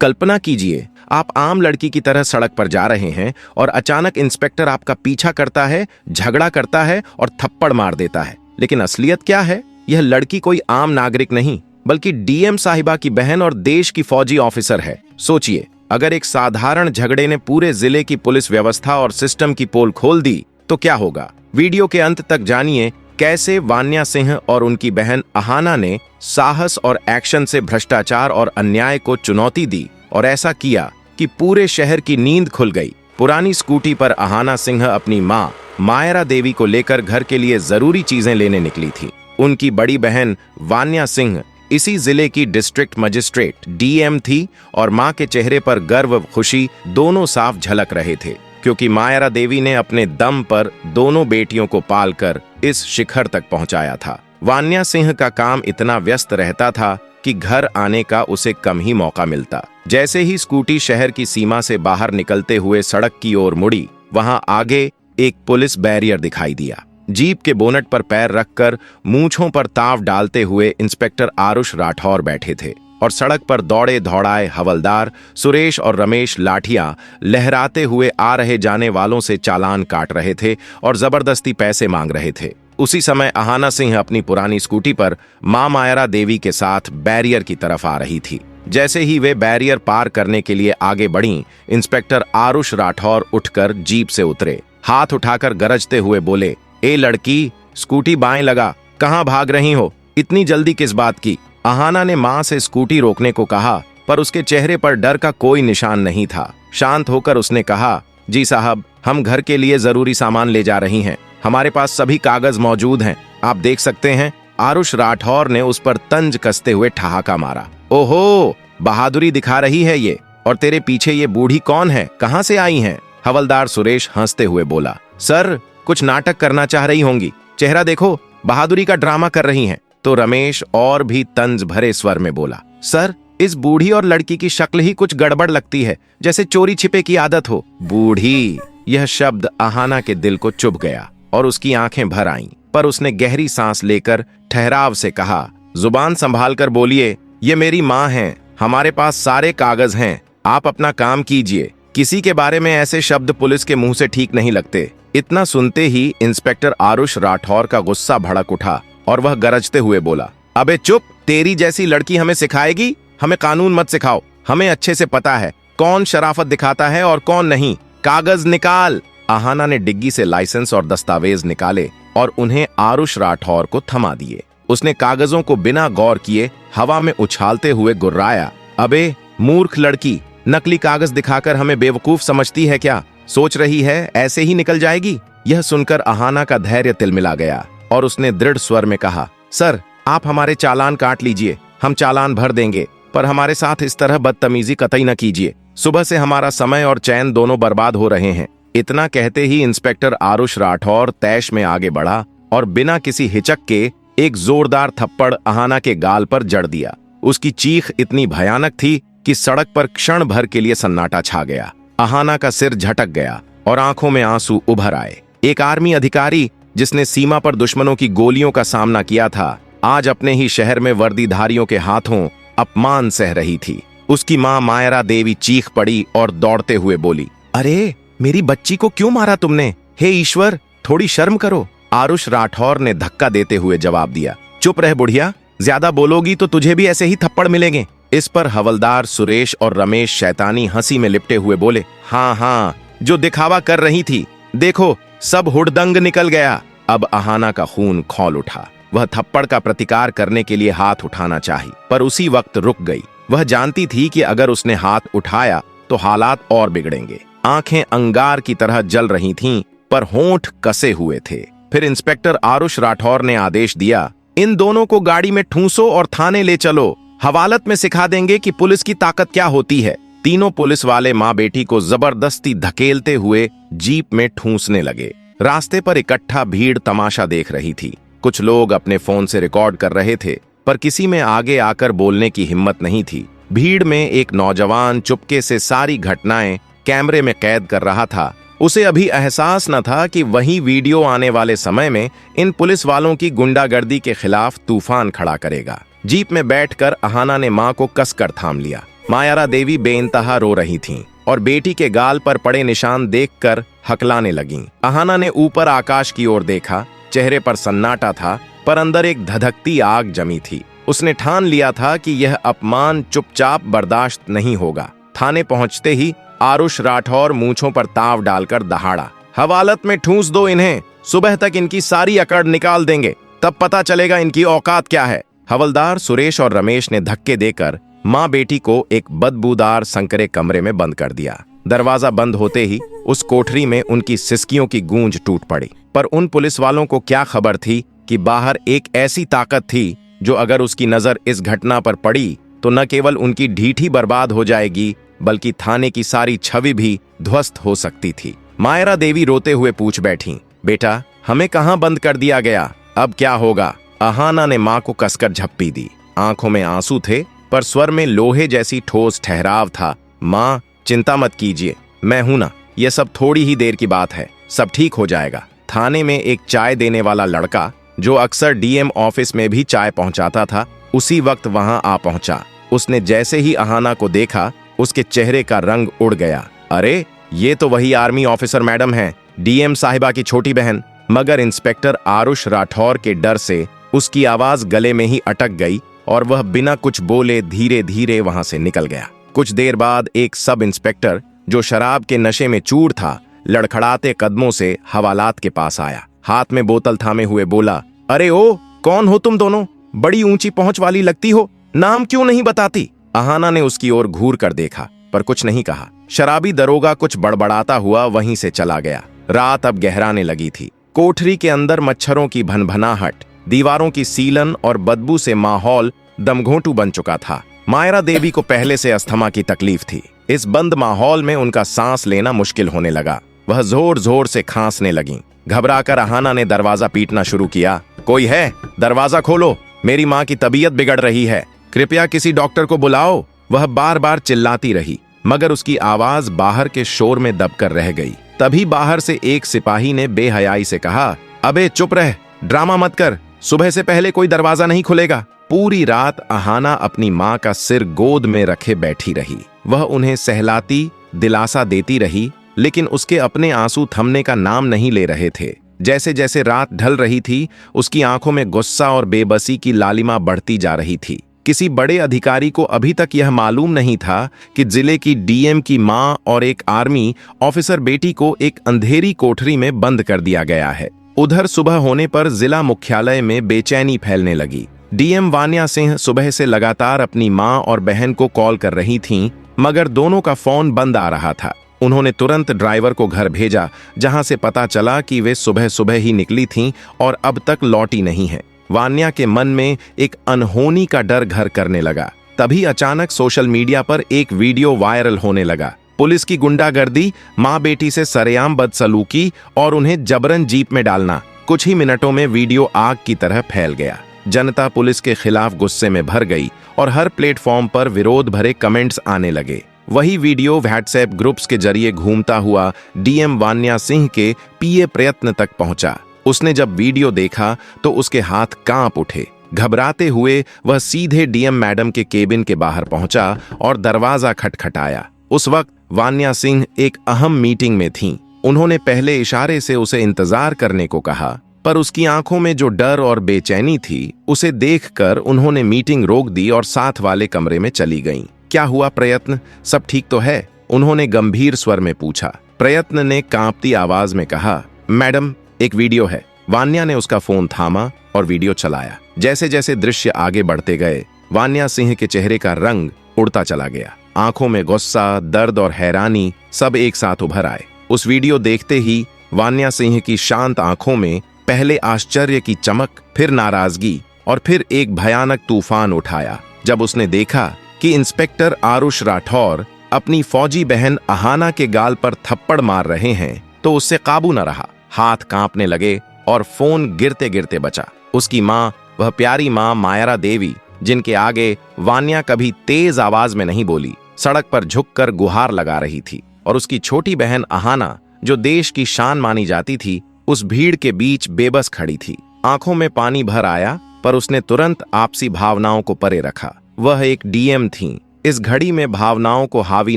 कल्पना कीजिए, आप आम लड़की की तरह सड़क पर जा रहे हैं और अचानक इंस्पेक्टर आपका पीछा करता है, झगड़ा करता है और थप्पड़ मार देता है। लेकिन असलियत क्या है? यह लड़की कोई आम नागरिक नहीं, बल्कि डीएम साहिबा की बहन और देश की फौजी ऑफिसर है। सोचिए, अगर एक साधारण झगड़े ने पूरे जिले की पुलिस व्यवस्था और सिस्टम की पोल खोल दी तो क्या होगा। वीडियो के अंत तक जानिए कैसे वान्या सिंह और उनकी बहन अहाना ने साहस और एक्शन से भ्रष्टाचार और अन्याय को चुनौती दी और ऐसा किया कि पूरे शहर की नींद खुल गई। पुरानी स्कूटी पर अहाना सिंह अपनी मां मायरा देवी को लेकर घर के लिए जरूरी चीजें लेने निकली थी। उनकी बड़ी बहन वान्या सिंह इसी जिले की डिस्ट्रिक्ट मजिस्ट्रेट डीएम थी और मां के चेहरे पर गर्व खुशी दोनों साफ झलक रहे थे, क्योंकि मायरा देवी ने अपने दम पर दोनों बेटियों को पालकर इस शिखर तक पहुंचाया था। वान्या सिंह का काम इतना व्यस्त रहता था कि घर आने का उसे कम ही मौका मिलता। जैसे ही स्कूटी शहर की सीमा से बाहर निकलते हुए सड़क की ओर मुड़ी, वहां आगे एक पुलिस बैरियर दिखाई दिया। जीप के बोनट पर पैर रखकर मूंछों पर ताव डालते हुए इंस्पेक्टर आरुष राठौर बैठे थे और सड़क पर दौड़े दौड़ाए हवलदार सुरेश और रमेश लाठियां लहराते हुए आ रहे जाने वालों से चालान काट रहे थे और जबरदस्ती पैसे मांग रहे थे। उसी समय अहाना सिंह अपनी पुरानी स्कूटी पर मां मायरा देवी के साथ बैरियर की तरफ आ रही थी। जैसे ही वे बैरियर पार करने के लिए आगे बढ़ीं, इंस्पेक्टर आरुष राठौर उठकर जीप से उतरे, हाथ उठाकर गरजते हुए बोले, ए लड़की, स्कूटी बाएं लगा, कहां भाग रही हो? इतनी जल्दी किस बात की? अहाना ने मां से स्कूटी रोकने को कहा, पर उसके चेहरे पर डर का कोई निशान नहीं था। शांत होकर उसने कहा, जी साहब, हम घर के लिए जरूरी सामान ले जा रही हैं, हमारे पास सभी कागज मौजूद हैं, आप देख सकते हैं। आरुष राठौर ने उस पर तंज कसते हुए ठहाका मारा। ओहो, बहादुरी दिखा रही है ये। और तेरे पीछे ये बूढ़ी कौन है, कहां से आई हैं? हवलदार सुरेश हंसते हुए बोला, सर, कुछ नाटक करना चाह रही होंगी, चेहरा देखो, बहादुरी का ड्रामा कर रही हैं। तो रमेश और भी तंज भरे स्वर में बोला, सर, इस बूढ़ी और लड़की की शक्ल ही कुछ गड़बड़ लगती है, जैसे चोरी छिपे की आदत हो। बूढ़ी, यह शब्द अहाना के दिल को चुभ गया और उसकी आंखें भर आईं, पर उसने गहरी सांस लेकर ठहराव से कहा, जुबान संभाल कर बोलिए, ये मेरी माँ हैं, हमारे पास सारे कागज हैं, आप अपना काम कीजिए। किसी के बारे में ऐसे शब्द पुलिस के मुंह से ठीक नहीं लगते। इतना सुनते ही इंस्पेक्टर आरुष राठौर का गुस्सा भड़क उठा और वह गरजते हुए बोला, अबे चुप, तेरी जैसी लड़की हमें सिखाएगी? हमें कानून मत सिखाओ, हमें अच्छे से पता है कौन शराफत दिखाता है और कौन नहीं। कागज निकाल। अहाना ने डिग्गी से लाइसेंस और दस्तावेज निकाले और उन्हें आरुष राठौर को थमा दिए। उसने कागजों को बिना गौर किए हवा में उछालते हुए गुर्राया, अबे मूर्ख लड़की, नकली कागज दिखाकर हमें बेवकूफ समझती है क्या? सोच रही है ऐसे ही निकल जाएगी? यह सुनकर अहाना का धैर्य तिलमिला गया और उसने दृढ़ स्वर में कहा, सर, आप हमारे चालान काट लीजिए, हम चालान भर देंगे, पर हमारे साथ इस तरह बदतमीजी कतई न कीजिए। सुबह से हमारा समय और चैन दोनों बर्बाद हो रहे हैं। इतना कहते ही इंस्पेक्टर आरुष राठौर तैश में आगे बढ़ा और बिना किसी हिचक के एक जोरदार थप्पड़ अहाना के गाल पर जड़ दिया। उसकी चीख इतनी भयानक थी कि सड़क पर क्षण भर के लिए सन्नाटा छा गया। अहाना का सिर झटक गया और आंखों में आंसू उभर आए। एक आर्मी अधिकारी जिसने सीमा पर दुश्मनों की गोलियों का सामना किया था, आज अपने ही शहर में वर्दीधारियों के हाथों अपमान सह रही थी। उसकी मां मायरा देवी चीख पड़ी और दौड़ते हुए बोली, अरे, मेरी बच्ची को क्यों मारा तुमने? हे ईश्वर, थोड़ी शर्म करो। आरुष राठौर ने धक्का देते हुए जवाब दिया, चुप रह बुढ़िया, ज्यादा बोलोगी तो तुझे भी ऐसे ही थप्पड़ मिलेंगे। इस पर हवलदार सुरेश और रमेश शैतानी हंसी में लिपटे हुए बोले, हाँ हाँ, जो दिखावा कर रही थी, देखो सब हुड़दंग निकल गया। अब अहाना का खून खौल उठा। वह थप्पड़ का प्रतिकार करने के लिए हाथ उठाना चाही, पर उसी वक्त रुक गई। वह जानती थी कि अगर उसने हाथ उठाया तो हालात और बिगड़ेंगे। आंखें अंगार की तरह जल रही थीं, पर होंठ कसे हुए थे। फिर इंस्पेक्टर आरुष राठौर ने आदेश दिया, इन दोनों को गाड़ी में ठूंसो और थाने ले चलो, हवालत में सिखा देंगे कि पुलिस की ताकत क्या होती है। तीनों पुलिस वाले माँ बेटी को जबरदस्ती धकेलते हुए जीप में ठूंसने लगे। रास्ते पर इकट्ठा भीड़ तमाशा देख रही थी। कुछ लोग अपने फोन से रिकॉर्ड कर रहे थे, पर किसी में आगे आकर बोलने की हिम्मत नहीं थी। भीड़ में एक नौजवान चुपके से सारी घटनाएं कैमरे में कैद कर रहा था। उसे अभी एहसास न था कि वही वीडियो आने वाले समय में इन पुलिस वालों की गुंडागर्दी के खिलाफ तूफान खड़ा करेगा। जीप में बैठकर अहाना ने मां को कसकर थाम लिया। मायारा देवी बेइंतहा रो रही थीं और बेटी के गाल पर पड़े निशान देखकर हकलाने लगीं। अहाना ने ऊपर आकाश की ओर देखा। चेहरे पर सन्नाटा था, पर अंदर एक धधकती आग जमी थी। उसने ठान लिया था कि यह अपमान चुपचाप बर्दाश्त नहीं होगा। थाने पहुंचते ही आरुष राठौर मूंछों पर ताव डालकर दहाड़ा, हवालत में ठूंस दो इन्हें, सुबह तक इनकी सारी अकड़ निकाल देंगे, तब पता चलेगा इनकी औकात क्या है। हवलदार सुरेश और रमेश ने धक्के देकर माँ बेटी को एक बदबूदार संकरे कमरे में बंद कर दिया। दरवाजा बंद होते ही उस कोठरी में उनकी सिसकियों की गूंज टूट पड़ी। पर उन पुलिस वालों को क्या खबर थी कि बाहर एक ऐसी ताकत थी जो अगर उसकी नजर इस घटना पर पड़ी तो न केवल उनकी ढीठी बर्बाद हो जाएगी, बल्कि थाने की सारी छवि भी ध्वस्त हो सकती थी। मायरा देवी रोते हुए पूछ बैठी, बेटा हमें कहाँ बंद कर दिया गया, अब क्या होगा? अहाना ने माँ को कसकर झप्पी दी। आंखों में आंसू थे, पर स्वर में लोहे जैसी ठोस ठहराव था। माँ चिंता मत कीजिए, मैं हूं ना, यह सब थोड़ी ही देर की बात है, सब ठीक हो जाएगा। थाने में एक चाय देने वाला लड़का जो अक्सर डीएम ऑफिस में भी चाय पहुंचाता था, उसी वक्त वहां आ पहुंचा। उसने जैसे ही अहाना को देखा, उसके चेहरे का रंग उड़ गया। अरे ये तो वही आर्मी ऑफिसर मैडम हैं, डीएम साहिबा की छोटी बहन। मगर इंस्पेक्टर आरुष राठौर के डर से उसकी आवाज गले में ही अटक गई और वह बिना कुछ बोले धीरे धीरे वहां से निकल गया। कुछ देर बाद एक सब इंस्पेक्टर जो शराब के नशे में चूर था, लड़खड़ाते कदमों से हवालात के पास आया। हाथ में बोतल थामे हुए बोला, अरे ओ, कौन हो तुम दोनों? बड़ी ऊंची पहुंच वाली लगती हो, नाम क्यों नहीं बताती? अहाना ने उसकी ओर घूर कर देखा, पर कुछ नहीं कहा। शराबी दरोगा कुछ बड़बड़ाता हुआ वहीं से चला गया। रात अब गहराने लगी थी। कोठरी के अंदर मच्छरों की भनभनाहट, दीवारों की सीलन और बदबू से माहौल दमघोंटू बन चुका था। मायरा देवी को पहले से अस्थमा की तकलीफ थी। इस बंद माहौल में उनका सांस लेना मुश्किल होने लगा। वह जोर जोर से खांसने लगीं। घबराकर अहाना ने दरवाजा पीटना शुरू किया। कोई है? दरवाजा खोलो, मेरी माँ की तबीयत बिगड़ रही है, कृपया किसी डॉक्टर को बुलाओ। वह बार बार चिल्लाती रही, मगर उसकी आवाज बाहर के शोर में दबकर रह गई। तभी बाहर से एक सिपाही ने बेहयाई से कहा, अबे चुप रह, ड्रामा मत कर, सुबह से पहले कोई दरवाजा नहीं खुलेगा। पूरी रात अहाना अपनी माँ का सिर गोद में रखे बैठी रही। वह उन्हें सहलाती, दिलासा देती रही, लेकिन उसके अपने आंसू थमने का नाम नहीं ले रहे थे। जैसे जैसे रात ढल रही थी, उसकी आंखों में गुस्सा और बेबसी की लालिमा बढ़ती जा रही थी। किसी बड़े अधिकारी को अभी तक यह मालूम नहीं था कि जिले की डीएम की मां और एक आर्मी ऑफिसर बेटी को एक अंधेरी कोठरी में बंद कर दिया गया है। उधर सुबह होने पर जिला मुख्यालय में बेचैनी फैलने लगी। डीएम वान्या सिंह सुबह से लगातार अपनी मां और बहन को कॉल कर रही थीं, मगर दोनों का फोन बंद आ रहा था। उन्होंने तुरंत ड्राइवर को घर भेजा, जहां से पता चला कि वे सुबह सुबह ही निकली थीं और अब तक लौटी नहीं है। वान्या के मन में एक अनहोनी का डर घर करने लगा। तभी अचानक सोशल मीडिया पर एक वीडियो वायरल होने लगा। पुलिस की गुंडागर्दी, माँ बेटी से सरेआम बदसलूकी और उन्हें जबरन जीप में डालना। कुछ ही मिनटों में वीडियो आग की तरह फैल गया। जनता पुलिस के खिलाफ गुस्से में भर गई और हर प्लेटफॉर्म पर विरोध भरे कमेंट्स आने लगे। वही वीडियो व्हाट्सएप ग्रुप्स के जरिए घूमता हुआ डीएम वान्या सिंह के पीए प्रयत्न तक पहुंचा। उसने जब वीडियो देखा तो उसके हाथ कांप उठे। घबराते हुए वह सीधे डीएम मैडम के केबिन के बाहर पहुंचा और दरवाजा खटखटाया। उस वक्त वान्या सिंह एक अहम मीटिंग में थीं। उन्होंने पहले इशारे से उसे इंतजार करने को कहा, पर उसकी आंखों में जो डर और बेचैनी थी, उसे देखकर उन्होंने मीटिंग रोक दी और साथ वाले कमरे में चली गईं। क्या हुआ प्रयत्न, सब ठीक तो है? उन्होंने गंभीर स्वर में पूछा। प्रयत्न ने कांपती आवाज में कहा, मैडम एक वीडियो है। वान्या ने उसका फोन थामा और वीडियो चलाया। जैसे जैसे दृश्य आगे बढ़ते गए, वान्या सिंह के चेहरे का रंग उड़ता चला गया। आंखों में गुस्सा, दर्द और हैरानी सब एक साथ उभर आए। उस वीडियो देखते ही वान्या सिंह की शांत आंखों में पहले आश्चर्य की चमक, फिर नाराजगी और फिर एक भयानक तूफान उठाया जब उसने देखा कि इंस्पेक्टर आरुष राठौर अपनी फौजी बहन अहाना के गाल पर थप्पड़ मार रहे हैं। तो उससे काबू न रहा, हाथ कांपने लगे और फोन गिरते गिरते बचा। उसकी माँ, वह प्यारी माँ मायरा देवी, जिनके आगे वान्या कभी तेज आवाज में नहीं बोली, सड़क पर झुककर गुहार लगा रही थी। और उसकी छोटी बहन अहाना, जो देश की शान मानी जाती थी, उस भीड़ के बीच बेबस खड़ी थी। आंखों में पानी भर आया, पर उसने तुरंत आपसी भावनाओं को परे रखा। वह एक डीएम थीं, इस घड़ी में भावनाओं को हावी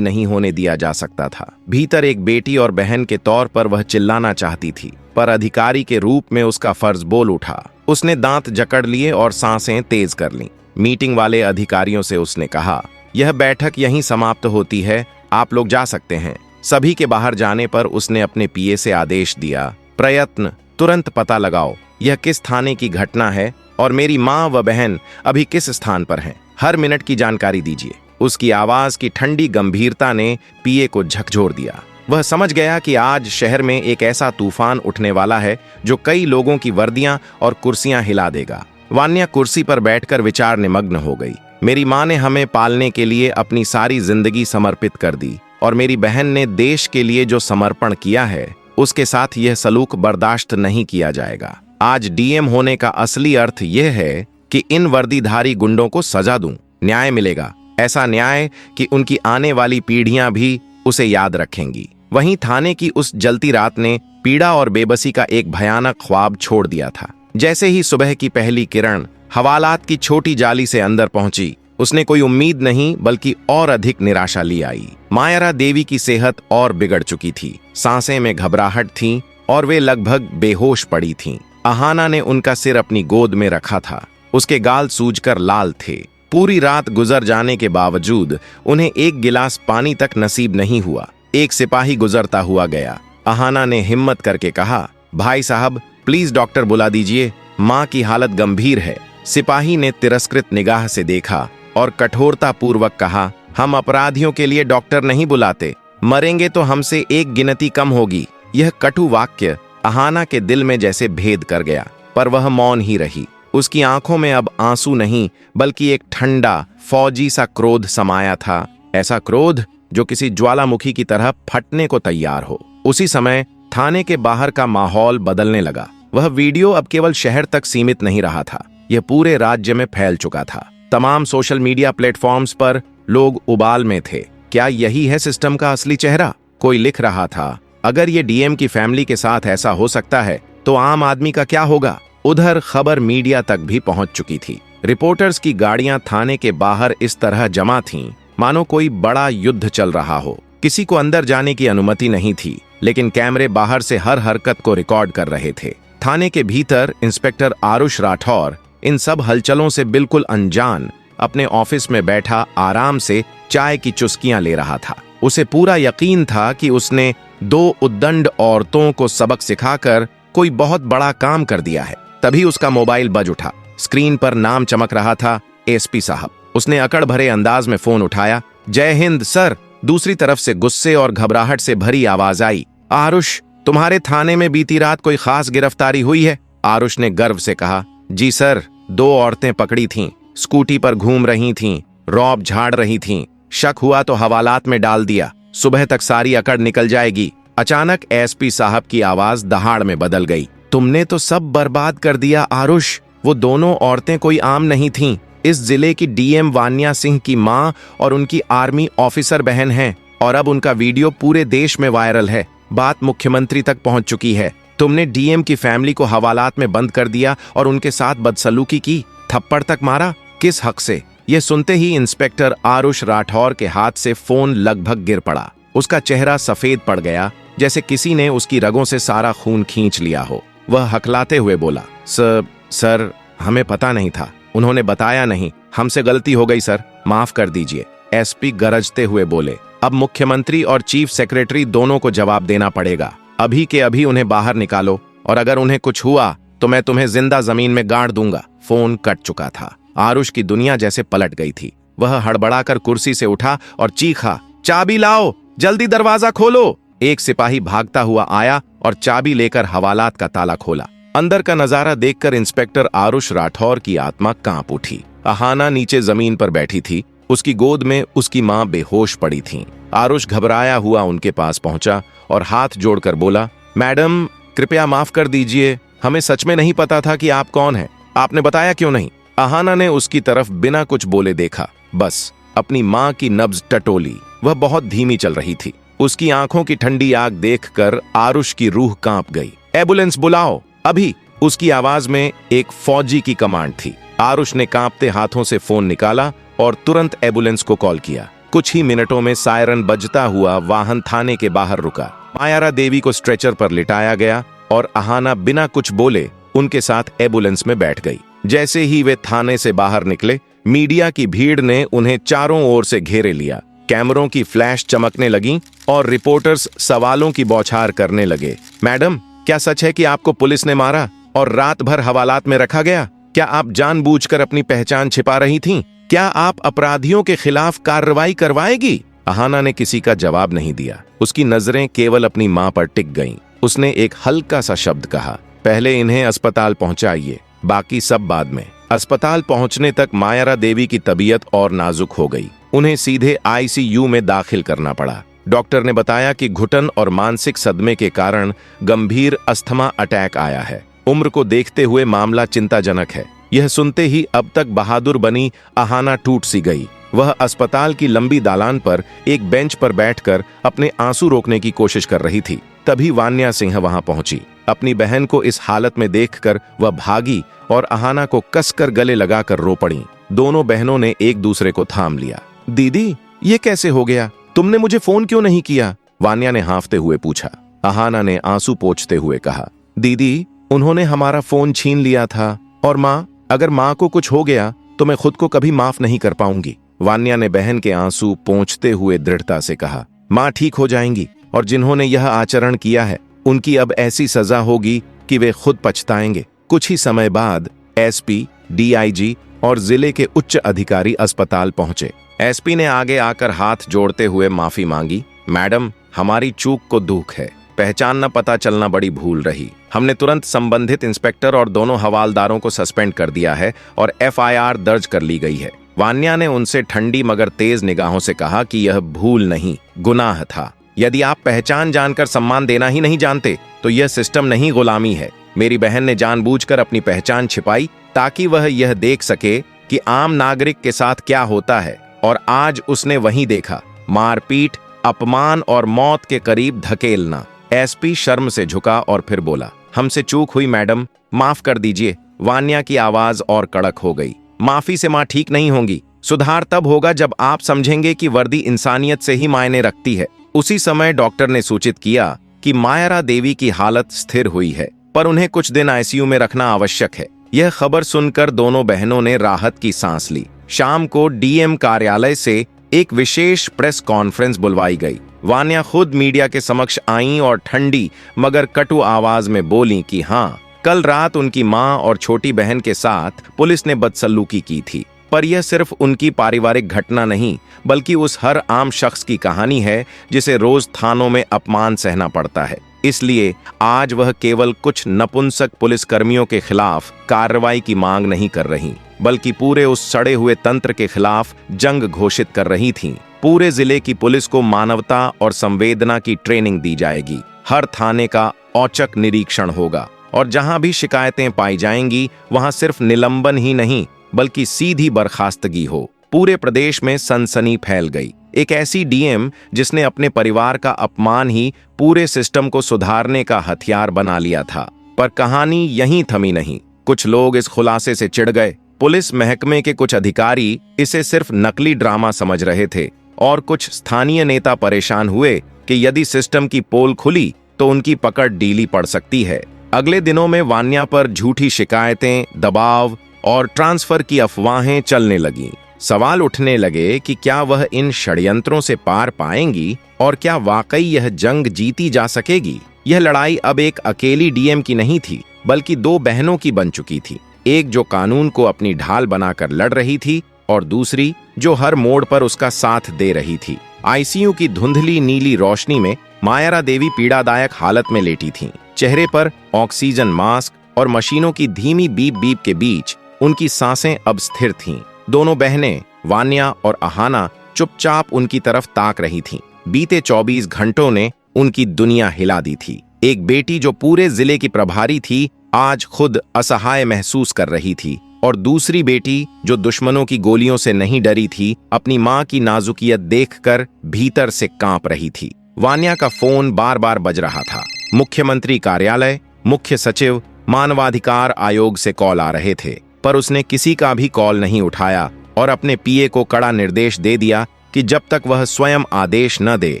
नहीं होने दिया जा सकता था। भीतर एक बेटी और बहन के तौर पर वह चिल्लाना चाहती थी, पर अधिकारी के रूप में उसका फर्ज बोल उठा। उसने दांत जकड़ लिए और सांसें तेज कर लीं। मीटिंग वाले अधिकारियों से उसने कहा, यह बैठक यहीं समाप्त होती है, आप लोग जा सकते हैं। सभी के बाहर जाने पर उसने अपने पीए से आदेश दिया, प्रयत्न तुरंत पता लगाओ यह किस थाने की घटना है और मेरी माँ व बहन अभी किस स्थान पर हैं। हर मिनट की जानकारी दीजिए। उसकी आवाज की ठंडी गंभीरता ने पीए को झकझोर दिया। वह समझ गया कि आज शहर में एक ऐसा तूफान उठने वाला है जो कई लोगों की वर्दियां और कुर्सियां हिला देगा। वान्या कुर्सी पर बैठकर विचार निमग्न हो गई। मेरी माँ ने हमें पालने के लिए अपनी सारी जिंदगी समर्पित कर दी और मेरी बहन ने देश के लिए जो समर्पण किया है उसके साथ यह सलूक बर्दाश्त नहीं किया जाएगा। आज डीएम होने का असली अर्थ यह है कि इन वर्दीधारी गुंडों को सजा दूं, न्याय मिलेगा, ऐसा न्याय कि उनकी आने वाली पीढ़ियां भी उसे याद रखेंगी। वहीं थाने की उस जलती रात ने पीड़ा और बेबसी का एक भयानक ख्वाब छोड़ दिया था। जैसे ही सुबह की पहली किरण हवालात की छोटी जाली से अंदर पहुंची, उसने कोई उम्मीद नहीं बल्कि और अधिक निराशा ली आई। मायरा देवी की सेहत और बिगड़ चुकी थी, सांसें में घबराहट थी और वे लगभग बेहोश पड़ी थीं। अहाना ने उनका सिर अपनी गोद में रखा था, उसके गाल सूजकर लाल थे। पूरी रात गुजर जाने के बावजूद उन्हें एक गिलास पानी तक नसीब नहीं हुआ। एक सिपाही गुजरता हुआ गया। अहाना ने हिम्मत करके कहा, भाई साहब प्लीज डॉक्टर बुला दीजिए, माँ की हालत गंभीर है। सिपाही ने तिरस्कृत निगाह से देखा और कठोरता पूर्वक कहा, हम अपराधियों के लिए डॉक्टर नहीं बुलाते, मरेंगे तो हमसे एक गिनती कम होगी। यह कटु वाक्य अहाना के दिल में जैसे भेद कर गया, पर वह मौन ही रही। उसकी आंखों में अब आंसू नहीं बल्कि एक ठंडा फौजी सा क्रोध समाया था, ऐसा क्रोध जो किसी ज्वालामुखी की तरह फटने को तैयार हो। उसी समय थाने के बाहर का माहौल बदलने लगा। वह वीडियो अब केवल शहर तक सीमित नहीं रहा था, यह पूरे राज्य में फैल चुका था। तमाम सोशल मीडिया प्लेटफॉर्म्स पर लोग उबाल में थे, क्या यही है सिस्टम का असली चेहरा? कोई लिख रहा था, अगर ये डीएम की फैमिली के साथ ऐसा हो सकता है तो आम आदमी का क्या होगा? उधर खबर मीडिया तक भी पहुंच चुकी थी। रिपोर्टर्स की गाड़ियां थाने के बाहर इस तरह जमा थीं मानो कोई बड़ा युद्ध चल रहा हो। किसी को अंदर जाने की अनुमति नहीं थी, लेकिन कैमरे बाहर से हर हरकत को रिकॉर्ड कर रहे थे। थाने के भीतर इंस्पेक्टर आरुष राठौर इन सब हलचलों से बिल्कुल अनजान अपने ऑफिस में बैठा आराम से चाय की चुस्कियां ले रहा था। उसे पूरा यकीन था कि उसने 2 उद्दंड औरतों को सबक सिखाकर कोई बहुत बड़ा काम कर दिया है। तभी उसका मोबाइल बज उठा। स्क्रीन पर नाम चमक रहा था, एसपी साहब। उसने अकड़ भरे अंदाज में फोन उठाया। जय हिंद सर। दूसरी तरफ से गुस्से और घबराहट से भरी आवाज आई, आरुष तुम्हारे थाने में बीती रात कोई खास गिरफ्तारी हुई है? आरुष ने गर्व से कहा, जी सर, 2 औरतें पकड़ी थीं, स्कूटी पर घूम रही थीं, रौब झाड़ रही थीं, शक हुआ तो हवालात में डाल दिया, सुबह तक सारी अकड़ निकल जाएगी। अचानक एसपी साहब की आवाज दहाड़ में बदल गई, तुमने तो सब बर्बाद कर दिया आरुष। वो दोनों औरतें कोई आम नहीं थीं, इस जिले की डीएम वान्या सिंह की माँ और उनकी आर्मी ऑफिसर बहन हैं, और अब उनका वीडियो पूरे देश में वायरल है। बात मुख्यमंत्री तक पहुंच चुकी है। तुमने डीएम की फैमिली को हवालात में बंद कर दिया और उनके साथ बदसलूकी की, थप्पड़ तक मारा, किस हक से? यह सुनते ही इंस्पेक्टर आरुष राठौर के हाथ से फोन लगभग गिर पड़ा। उसका चेहरा सफेद पड़ गया, जैसे किसी ने उसकी रगों से सारा खून खींच लिया हो। वह हकलाते हुए बोला, सर हमें पता नहीं था, उन्होंने बताया नहीं, हमसे गलती हो गई सर, माफ कर दीजिए। एसपी गरजते हुए बोले, अब मुख्यमंत्री और चीफ सेक्रेटरी दोनों को जवाब देना पड़ेगा। अभी के अभी उन्हें बाहर निकालो, और अगर उन्हें कुछ हुआ तो मैं तुम्हें जिंदा जमीन में गाड़ दूंगा। फोन कट चुका था। आरुष की दुनिया जैसे पलट गई थी। वह हड़बड़ाकर कुर्सी से उठा और चीखा, चाबी लाओ, जल्दी दरवाजा खोलो। एक सिपाही भागता हुआ आया और चाबी लेकर हवालात का ताला खोला। अंदर का नजारा देखकर इंस्पेक्टर आरुष राठौर की आत्मा कांप उठी। अहाना नीचे जमीन पर बैठी थी, उसकी गोद में उसकी मां बेहोश पड़ी थी। आरुष घबराया हुआ उनके पास पहुंचा और हाथ जोड़कर बोला, मैडम कृपया माफ कर दीजिए, हमें सच में नहीं पता था कि आप कौन हैं, आपने बताया क्यों नहीं? अहाना ने उसकी तरफ बिना कुछ बोले देखा, बस अपनी मां की नब्ज टटोली। वह बहुत धीमी चल रही थी। उसकी आंखों की ठंडी आग देखकर आरुष की रूह कांप गई। एम्बुलेंस बुलाओ अभी। उसकी आवाज में एक फौजी की कमांड थी। आरुष ने कांपते हाथों से फोन निकाला और तुरंत एम्बुलेंस को कॉल किया। कुछ ही मिनटों में सायरन बजता हुआ वाहन थाने के बाहर रुका। मायारा देवी को स्ट्रेचर पर लिटाया गया और अहाना बिना कुछ बोले उनके साथ एम्बुलेंस में बैठ गई। जैसे ही वे थाने से बाहर निकले, मीडिया की भीड़ ने उन्हें चारों ओर से घेरे लिया। कैमरों की फ्लैश चमकने लगी और रिपोर्टर्स सवालों की बौछार करने लगे। मैडम, क्या सच है कि आपको पुलिस ने मारा और रात भर हवालात में रखा गया? क्या आप जानबूझकर अपनी पहचान छिपा रही थीं? क्या आप अपराधियों के खिलाफ कार्रवाई करवाएगी? अहाना ने किसी का जवाब नहीं दिया। उसकी नजरें केवल अपनी मां पर टिक गईं। उसने एक हल्का सा शब्द कहा, पहले इन्हें अस्पताल पहुंचाइए, बाकी सब बाद में। अस्पताल पहुंचने तक मायारा देवी की तबीयत और नाजुक हो गई। उन्हें सीधे आईसीयू में दाखिल करना पड़ा। डॉक्टर ने बताया कि घुटन और मानसिक सदमे के कारण गंभीर अस्थमा अटैक आया है। उम्र को देखते हुए मामला चिंताजनक है। यह सुनते ही अब तक बहादुर बनी अहाना टूट सी गई। वह अस्पताल की लंबी दालान पर एक बेंच पर बैठकर अपने आंसू रोकने की कोशिश कर रही थी। तभी वान्या सिंह वहां पहुंची। अपनी बहन को इस हालत में देखकर वह भागी और अहाना को कसकर गले लगाकर रो पड़ी। दोनों बहनों ने एक दूसरे को थाम लिया। दीदी, ये कैसे हो गया? तुमने मुझे फोन क्यों नहीं किया? वान्या ने हांफते हुए पूछा। अहाना ने आंसू पोंछते हुए कहा, दीदी, उन्होंने हमारा फोन छीन लिया था। और माँ, अगर माँ को कुछ हो गया तो मैं खुद को कभी माफ नहीं कर पाऊंगी। वान्या ने बहन के आंसू पोंछते हुए दृढ़ता से कहा, माँ ठीक हो जाएंगी और जिन्होंने यह आचरण किया है उनकी अब ऐसी सजा होगी कि वे खुद पछताएंगे। कुछ ही समय बाद एसपी, डीआईजी और जिले के उच्च अधिकारी अस्पताल पहुंचे। एसपी ने आगे आकर हाथ जोड़ते हुए माफी मांगी। मैडम, हमारी चूक को दुख है। पहचान न पता चलना बड़ी भूल रही। हमने तुरंत संबंधित इंस्पेक्टर और दोनों हवालदारों को सस्पेंड कर दिया है और एफआईआर दर्ज कर ली गई है। वान्या ने उनसे ठंडी मगर तेज निगाहों से कहा कि यह भूल नहीं, गुनाह था। यदि आप पहचान जानकर सम्मान देना ही नहीं जानते तो यह सिस्टम नहीं, गुलामी है। मेरी बहन ने जानबूझकर अपनी पहचान छिपाई ताकि वह यह देख सके कि आम नागरिक के साथ क्या होता है, और आज उसने वही देखा, मारपीट, अपमान और मौत के करीब धकेलना। एसपी शर्म से झुका और फिर बोला, हमसे चूक हुई मैडम, माफ कर दीजिए। वान्या की आवाज और कड़क हो गई। माफी से मां ठीक नहीं होंगी। सुधार तब होगा जब आप समझेंगे कि वर्दी इंसानियत से ही मायने रखती है। उसी समय डॉक्टर ने सूचित किया कि मायारा देवी की हालत स्थिर हुई है, पर उन्हें कुछ दिन आईसीयू में रखना आवश्यक है। यह खबर सुनकर दोनों बहनों ने राहत की सांस ली। शाम को डीएम कार्यालय से एक विशेष प्रेस कॉन्फ्रेंस बुलवाई गई। वान्या खुद मीडिया के समक्ष आईं और ठंडी मगर कटु आवाज में बोली कि हाँ, कल रात उनकी मां और छोटी बहन के साथ पुलिस ने बदसलूकी की थी। पर यह सिर्फ उनकी पारिवारिक घटना नहीं, बल्कि उस हर आम शख्स की कहानी है जिसे रोज थानों में अपमान सहना पड़ता है। इसलिए आज वह केवल कुछ नपुंसक पुलिसकर्मियों के खिलाफ कार्रवाई की मांग नहीं कर रही, बल्कि पूरे उस सड़े हुए तंत्र के खिलाफ जंग घोषित कर रही थीं। पूरे जिले की पुलिस को मानवता और संवेदना की ट्रेनिंग दी जाएगी। हर थाने का औचक निरीक्षण होगा और जहां भी शिकायतें पाई जाएंगी वहां सिर्फ निलंबन ही नहीं, बल्कि सीधी बर्खास्तगी हो। पूरे प्रदेश में सनसनी फैल गई। एक ऐसी डीएम जिसने अपने परिवार का अपमान ही पूरे सिस्टम को सुधारने का हथियार बना लिया था। पर कहानी यहीं थमी नहीं। कुछ लोग इस खुलासे से चिढ़ गए। पुलिस महकमे के कुछ अधिकारी इसे सिर्फ नकली ड्रामा समझ रहे थे और कुछ स्थानीय नेता परेशान हुए कि यदि सिस्टम की पोल खुली तो उनकी पकड़ ढीली पड़ सकती है। अगले दिनों में वान्या पर झूठी शिकायतें, दबाव और ट्रांसफर की अफवाहें चलने लगीं। सवाल उठने लगे कि क्या वह इन षड्यंत्रों से पार पाएंगी और क्या वाकई यह जंग जीती जा सकेगी। यह लड़ाई अब एक अकेली डीएम की नहीं थी, बल्कि दो बहनों की बन चुकी थी। एक जो कानून को अपनी ढाल बनाकर लड़ रही थी और दूसरी जो हर मोड़ पर उसका साथ दे रही थी। आईसीयू की धुंधली नीली रोशनी में मायारा देवी पीड़ादायक हालत में लेटी थीं। चेहरे पर ऑक्सीजन मास्क और मशीनों की धीमी बीप बीप के बीच उनकी सांसें अब स्थिर थीं। दोनों बहनें वान्या और अहाना चुपचाप उनकी तरफ ताक रही थीं। बीते 24 घंटों ने उनकी दुनिया हिला दी थी। एक बेटी जो पूरे जिले की प्रभारी थी आज खुद असहाय महसूस कर रही थी, और दूसरी बेटी जो दुश्मनों की गोलियों से नहीं डरी थी, अपनी मां की नाजुकियत देखकर भीतर से कांप रही थी। वान्या का फोन बार बार बज रहा था। मुख्यमंत्री कार्यालय, मुख्य सचिव, मानवाधिकार आयोग से कॉल आ रहे थे, पर उसने किसी का भी कॉल नहीं उठाया और अपने पीए को कड़ा निर्देश दे दिया कि जब तक वह स्वयं आदेश न दे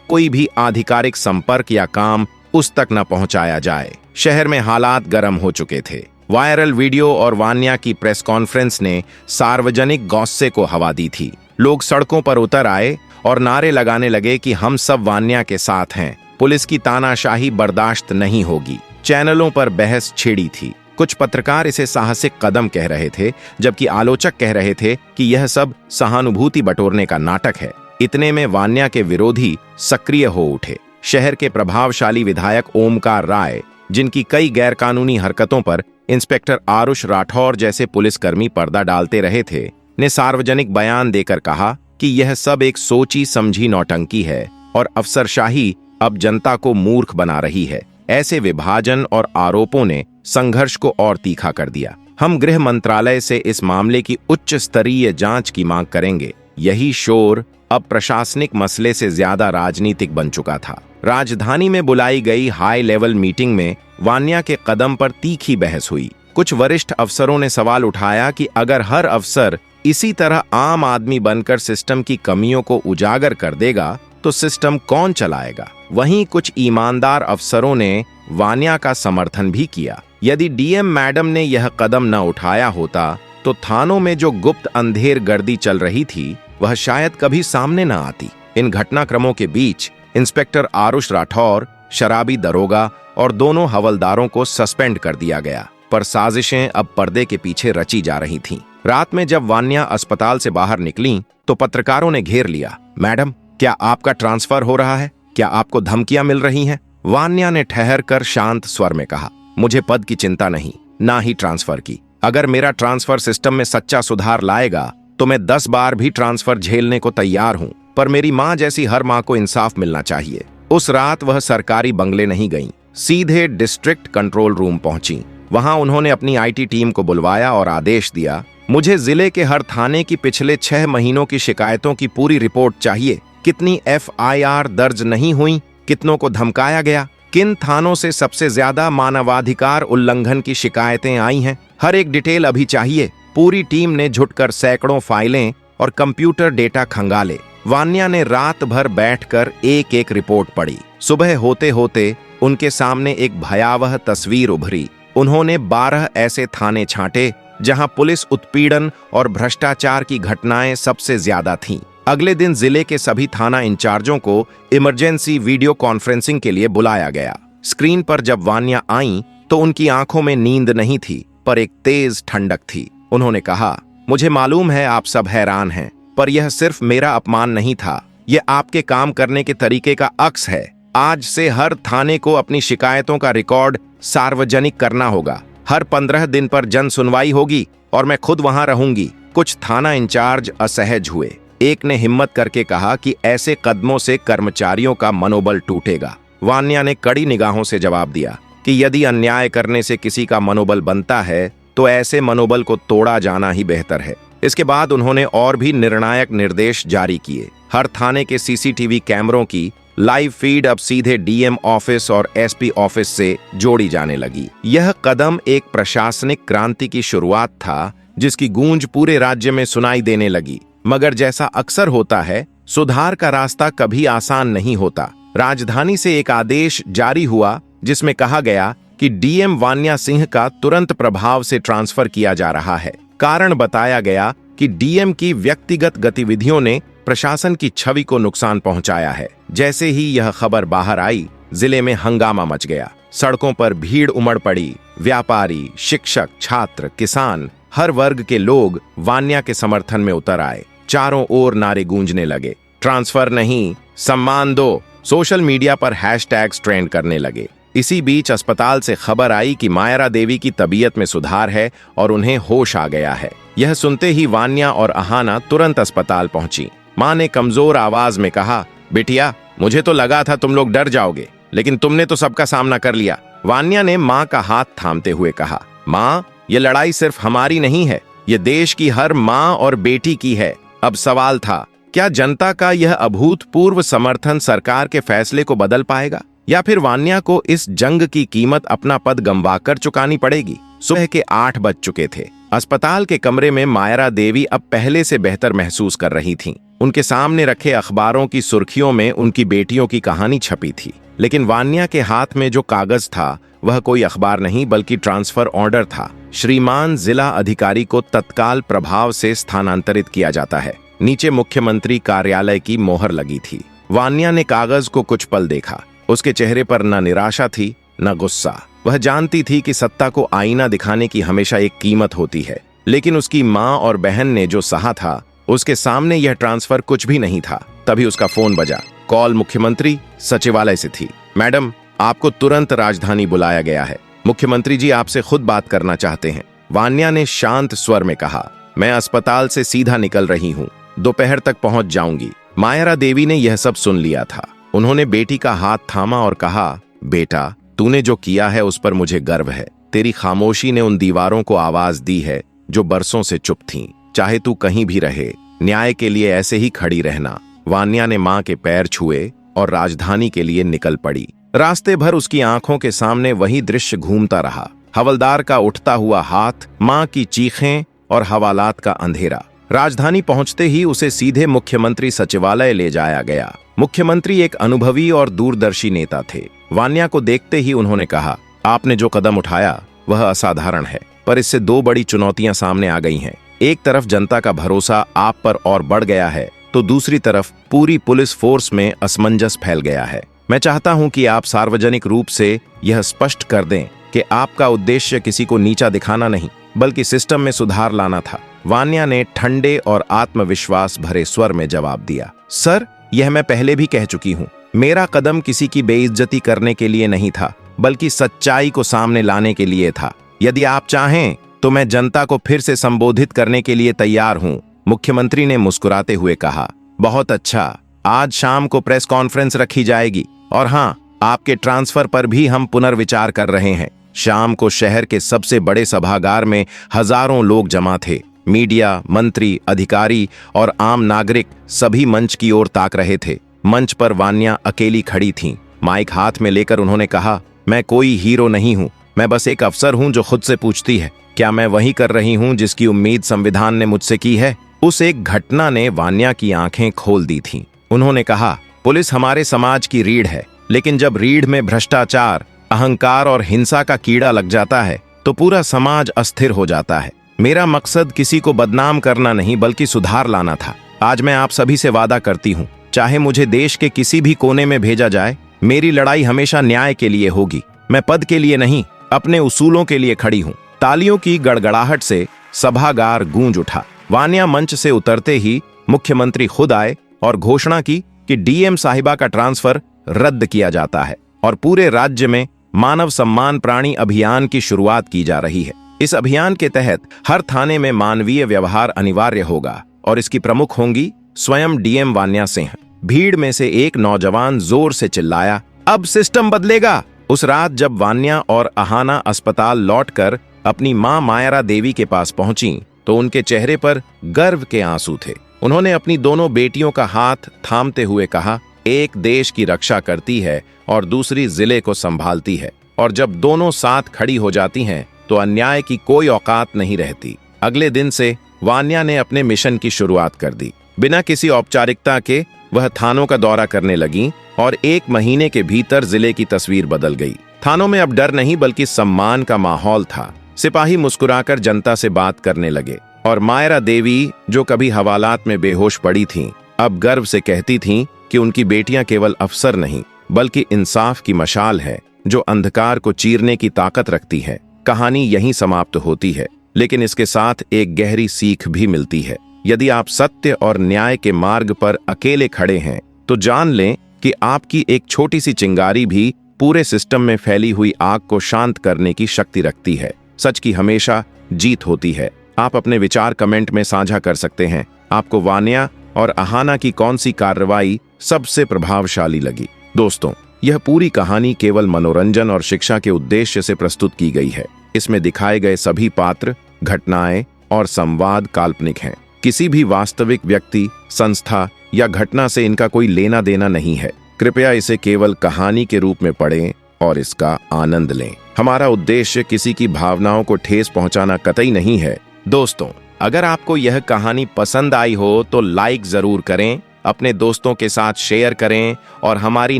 कोई भी आधिकारिक संपर्क या काम उस तक न पहुंचाया जाए। शहर में हालात गर्म हो चुके थे। वायरल वीडियो और वान्या की प्रेस कॉन्फ्रेंस ने सार्वजनिक गौस्से को हवा दी थी। लोग सड़कों पर उतर आए और नारे लगाने लगे कि हम सब वान्या के साथ हैं, पुलिस की तानाशाही बर्दाश्त नहीं होगी। चैनलों पर बहस छिड़ी थी। कुछ पत्रकार इसे साहसिक कदम कह रहे थे, जबकि आलोचक कह रहे थे कि यह सब सहानुभूति बटोरने का नाटक है। इतने में वान्या के विरोधी सक्रिय हो उठे। शहर के प्रभावशाली विधायक ओमकार राय, जिनकी कई गैरकानूनी हरकतों पर इंस्पेक्टर आरुष राठौर जैसे पुलिसकर्मी पर्दा डालते रहे थे, ने सार्वजनिक बयान देकर कहा कि यह सब एक सोची समझी नौटंकी है और अफसरशाही अब जनता को मूर्ख बना रही है। ऐसे विभाजन और आरोपों ने संघर्ष को और तीखा कर दिया। हम गृह मंत्रालय से इस मामले की उच्च स्तरीय जांच की मांग करेंगे। यही शोर अब प्रशासनिक मसले से ज्यादा राजनीतिक बन चुका था। राजधानी में बुलाई गई हाई लेवल मीटिंग में वान्या के कदम पर तीखी बहस हुई। कुछ वरिष्ठ अफसरों ने सवाल उठाया कि अगर हर अफसर इसी तरह आम आदमी बनकर सिस्टम की कमियों को उजागर कर देगा तो सिस्टम कौन चलाएगा। वहीं कुछ ईमानदार अफसरों ने वान्या का समर्थन भी किया। यदि डीएम मैडम ने यह कदम न उठाया होता तो थानों में जो गुप्त अंधेर गर्दी चल रही थी वह शायद कभी सामने न आती। इन घटनाक्रमों के बीच इंस्पेक्टर आरुष राठौर, शराबी दरोगा और दोनों हवलदारों को सस्पेंड कर दिया गया। पर साजिशें अब पर्दे के पीछे रची जा रही थीं। रात में जब वान्या अस्पताल से बाहर निकलीं तो पत्रकारों ने घेर लिया। मैडम, क्या आपका ट्रांसफर हो रहा है? क्या आपको धमकियां मिल रही हैं? वान्या ने ठहर कर शांत स्वर में कहा, मुझे पद की चिंता नहीं, ना ही ट्रांसफर की। अगर मेरा ट्रांसफर सिस्टम में सच्चा सुधार लाएगा तो मैं 10 बार भी ट्रांसफर झेलने को तैयार हूं। पर मेरी मां जैसी हर मां को इंसाफ मिलना चाहिए। उस रात वह सरकारी बंगले नहीं गईं, सीधे डिस्ट्रिक्ट कंट्रोल रूम पहुंची। वहां उन्होंने अपनी आईटी टीम को बुलवाया और आदेश दिया, मुझे जिले के हर थाने की पिछले 6 महीनों की शिकायतों की पूरी रिपोर्ट चाहिए। कितनी एफआईआर दर्ज नहीं हुई, कितनों को धमकाया गया, किन थानों से सबसे ज्यादा मानवाधिकार उल्लंघन की शिकायतें आई हैं, हर एक डिटेल अभी चाहिए। पूरी टीम ने झुककर सैकड़ों फाइलें और कंप्यूटर डेटा खंगाले। वान्या ने रात भर बैठकर एक एक रिपोर्ट पढ़ी। सुबह होते होते उनके सामने एक भयावह तस्वीर उभरी। उन्होंने 12 ऐसे थाने छांटे जहां पुलिस उत्पीड़न और भ्रष्टाचार की घटनाएं सबसे ज्यादा थीं। अगले दिन जिले के सभी थाना इंचार्जों को इमरजेंसी वीडियो कॉन्फ्रेंसिंग के लिए बुलाया गया। स्क्रीन पर जब वान्या आईं तो उनकी आंखों में नींद नहीं थी, पर एक तेज ठंडक थी। उन्होंने कहा, मुझे मालूम है आप सब हैरान हैं, पर यह सिर्फ मेरा अपमान नहीं था, यह आपके काम करने के तरीके का अक्स है। आज से हर थाने को अपनी शिकायतों का रिकॉर्ड सार्वजनिक करना होगा। हर 15 दिन पर जन सुनवाई होगी और मैं खुद वहां रहूंगी। कुछ थाना इंचार्ज असहज हुए। एक ने हिम्मत करके कहा कि ऐसे कदमों से कर्मचारियों का मनोबल टूटेगा। वान्या ने कड़ी निगाहों से जवाब दिया कि यदि अन्याय करने से किसी का मनोबल बनता है तो ऐसे मनोबल को तोड़ा जाना ही बेहतर है। इसके बाद उन्होंने और भी निर्णायक निर्देश जारी किए। हर थाने के सीसीटीवी कैमरों की लाइव फीड अब सीधे डीएम ऑफिस और एसपी ऑफिस से जोड़ी जाने लगी। यह कदम एक प्रशासनिक क्रांति की शुरुआत था जिसकी गूंज पूरे राज्य में सुनाई देने लगी। मगर जैसा अक्सर होता है, सुधार का रास्ता कभी आसान नहीं होता। राजधानी से एक आदेश जारी हुआ जिसमें कहा गया कि डीएम वान्या सिंह का तुरंत प्रभाव से ट्रांसफर किया जा रहा है। कारण बताया गया कि डीएम की व्यक्तिगत गतिविधियों ने प्रशासन की छवि को नुकसान पहुंचाया है। जैसे ही यह खबर बाहर आई, जिले में हंगामा मच गया। सड़कों पर भीड़ उमड़ पड़ी। व्यापारी, शिक्षक, छात्र, किसान, हर वर्ग के लोग वान्या के समर्थन में उतर आए। चारों ओर नारे गूंजने लगे, ट्रांसफर नहीं, सम्मान दो। सोशल मीडिया पर हैशटैग्स ट्रेंड करने लगे। इसी बीच अस्पताल से खबर आई कि मायरा देवी की तबीयत में सुधार है और उन्हें होश आ गया है। यह सुनते ही वान्या और अहाना तुरंत अस्पताल पहुंची। मां ने कमजोर आवाज में कहा, बिटिया, मुझे तो लगा था तुम लोग डर जाओगे, लेकिन तुमने तो सबका सामना कर लिया। वान्या ने मां का हाथ थामते हुए कहा, मां, ये लड़ाई सिर्फ हमारी नहीं है, ये देश की हर मां और बेटी की है। अब सवाल था, क्या जनता का यह अभूतपूर्व समर्थन सरकार के फैसले को बदल पाएगा, या फिर वान्या को इस जंग की कीमत अपना पद गंवाकर चुकानी पड़ेगी। सुबह के 8 बज चुके थे। अस्पताल के कमरे में मायरा देवी अब पहले से बेहतर महसूस कर रही थीं। उनके सामने रखे अखबारों की सुर्खियों में उनकी बेटियों की कहानी छपी थी, लेकिन वान्या के हाथ में जो कागज था वह कोई अखबार नहीं बल्कि ट्रांसफर ऑर्डर था। श्रीमान जिला अधिकारी को तत्काल प्रभाव से स्थानांतरित किया जाता है। नीचे मुख्यमंत्री कार्यालय की मोहर लगी थी। वान्या ने कागज को कुछ पल देखा। उसके चेहरे पर न निराशा थी न गुस्सा। वह जानती थी कि सत्ता को आईना दिखाने की हमेशा एक कीमत होती है, लेकिन उसकी माँ और बहन ने जो सहा था उसके सामने यह ट्रांसफर कुछ भी नहीं था। तभी उसका फोन बजा। कॉल मुख्यमंत्री सचिवालय से थी। मैडम, आपको तुरंत राजधानी बुलाया गया है। मुख्यमंत्री जी आपसे खुद बात करना चाहते हैं। वान्या ने शांत स्वर में कहा। मैं अस्पताल से सीधा निकल रही हूँ, दोपहर तक पहुंच जाऊंगी। मायरा देवी ने यह सब सुन लिया था। उन्होंने बेटी का हाथ थामा और कहा, बेटा, तूने जो किया है उस पर मुझे गर्व है। तेरी खामोशी ने उन दीवारों को आवाज दी है जो बरसों से चुप थीं। चाहे तू कहीं भी रहे, न्याय के लिए ऐसे ही खड़ी रहना। वान्या ने मां के पैर छुए और राजधानी के लिए निकल पड़ी। रास्ते भर उसकी आंखों के सामने वही दृश्य घूमता रहा। हवलदार का उठता हुआ हाथ, मां की चीखें और हवालात का अंधेरा। राजधानी पहुंचते ही उसे सीधे मुख्यमंत्री सचिवालय ले जाया गया। मुख्यमंत्री एक अनुभवी और दूरदर्शी नेता थे। वान्या को देखते ही उन्होंने कहा, आपने जो कदम उठाया वह असाधारण है, पर इससे दो बड़ी चुनौतियां सामने आ गई हैं। एक तरफ जनता का भरोसा आप पर और बढ़ गया है, तो दूसरी तरफ पूरी पुलिस फोर्स में असमंजस फैल गया है। मैं चाहता हूं कि आप सार्वजनिक रूप से यह स्पष्ट कर दें कि आपका उद्देश्य किसी को नीचा दिखाना नहीं, बल्कि सिस्टम में सुधार लाना था। वान्या ने ठंडे और आत्मविश्वास भरे स्वर में जवाब दिया, सर, यह मैं पहले भी कह चुकी हूँ। मेरा कदम किसी की बेइज्जती करने के लिए नहीं था, बल्कि सच्चाई को सामने लाने के लिए था। यदि आप चाहें तो मैं जनता को फिर से संबोधित करने के लिए तैयार हूँ। मुख्यमंत्री ने मुस्कुराते हुए कहा, बहुत अच्छा, आज शाम को प्रेस कॉन्फ्रेंस रखी जाएगी और हाँ, आपके ट्रांसफर पर भी हम पुनर्विचार कर रहे हैं। शाम को शहर के सबसे बड़े सभागार में हजारों लोग जमा थे। मीडिया, मंत्री, अधिकारी और आम नागरिक सभी मंच की ओर ताक रहे थे। मंच पर वान्या अकेली खड़ी थीं। माइक हाथ में लेकर उन्होंने कहा, मैं कोई हीरो नहीं हूं, मैं बस एक अफसर हूं जो खुद से पूछती है, क्या मैं वही कर रही हूं जिसकी उम्मीद संविधान ने मुझसे की है। उस एक घटना ने वान्या की आंखें खोल दी थीं। उन्होंने कहा, पुलिस हमारे समाज की रीढ़ है, लेकिन जब रीढ़ में भ्रष्टाचार, अहंकार और हिंसा का कीड़ा लग जाता है तो पूरा समाज अस्थिर हो जाता है। मेरा मकसद किसी को बदनाम करना नहीं बल्कि सुधार लाना था। आज मैं आप सभी से वादा करती हूँ, चाहे मुझे देश के किसी भी कोने में भेजा जाए, मेरी लड़ाई हमेशा न्याय के लिए होगी। मैं पद के लिए नहीं, अपने उसूलों के लिए खड़ी हूँ। तालियों की गड़गड़ाहट से सभागार गूंज उठा। वान्या मंच से उतरते ही मुख्यमंत्री खुद आए और घोषणा की कि डीएम साहिबा का ट्रांसफर रद्द किया जाता है और पूरे राज्य में मानव सम्मान प्राणी अभियान की शुरुआत की जा रही है। इस अभियान के तहत हर थाने में मानवीय व्यवहार अनिवार्य होगा और इसकी प्रमुख होंगी स्वयं डीएम वान्या सिंह। भीड़ में से एक नौजवान जोर से चिल्लाया, अब सिस्टम बदलेगा। उस रात जब वान्या और अहाना अस्पताल लौटकर अपनी मां मायरा देवी के पास पहुंची तो उनके चेहरे पर गर्व के आंसू थे। उन्होंने अपनी दोनों बेटियों का हाथ थामते हुए कहा, एक देश की रक्षा करती है और दूसरी जिले को संभालती है, और जब दोनों साथ खड़ी हो जाती हैं तो अन्याय की कोई औकात नहीं रहती। अगले दिन से वान्या ने अपने मिशन की शुरुआत कर दी। बिना किसी औपचारिकता के वह थानों का दौरा करने लगी और 1 महीने के भीतर जिले की तस्वीर बदल गई। थानों में अब डर नहीं बल्कि सम्मान का माहौल था। सिपाही मुस्कुराकर जनता से बात करने लगे और मायरा देवी, जो कभी हवालात में बेहोश पड़ी थीं, अब गर्व से कहती थीं कि उनकी बेटियां केवल अफसर नहीं बल्कि इंसाफ की मशाल है जो अंधकार को चीरने की ताकत रखती है। कहानी यहीं समाप्त होती है, लेकिन इसके साथ एक गहरी सीख भी मिलती है। यदि आप सत्य और न्याय के मार्ग पर अकेले खड़े हैं तो जान लें कि आपकी एक छोटी सी चिंगारी भी पूरे सिस्टम में फैली हुई आग को शांत करने की शक्ति रखती है। सच की हमेशा जीत होती है। आप अपने विचार कमेंट में साझा कर सकते हैं। आपको वान्या और अहाना की कौन सी कार्रवाई सबसे प्रभावशाली लगी? दोस्तों, यह पूरी कहानी केवल मनोरंजन और शिक्षा के उद्देश्य से प्रस्तुत की गई है। इसमें दिखाए गए सभी पात्र, घटनाएं और संवाद काल्पनिक हैं। किसी भी वास्तविक व्यक्ति, संस्था या घटना से इनका कोई लेना देना नहीं है। कृपया इसे केवल कहानी के रूप में पढ़ें और इसका आनंद लें। हमारा उद्देश्य किसी की भावनाओं को ठेस पहुंचाना कतई नहीं है, दोस्तों, अगर आपको यह कहानी पसंद आई हो तो लाइक जरूर करें, अपने दोस्तों के साथ शेयर करें और हमारी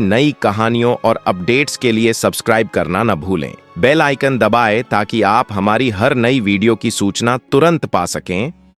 नई कहानियों और अपडेट्स के लिए सब्सक्राइब करना न भूलें। बेल आइकन दबाएं ताकि आप हमारी हर नई वीडियो की सूचना तुरंत पा सकें।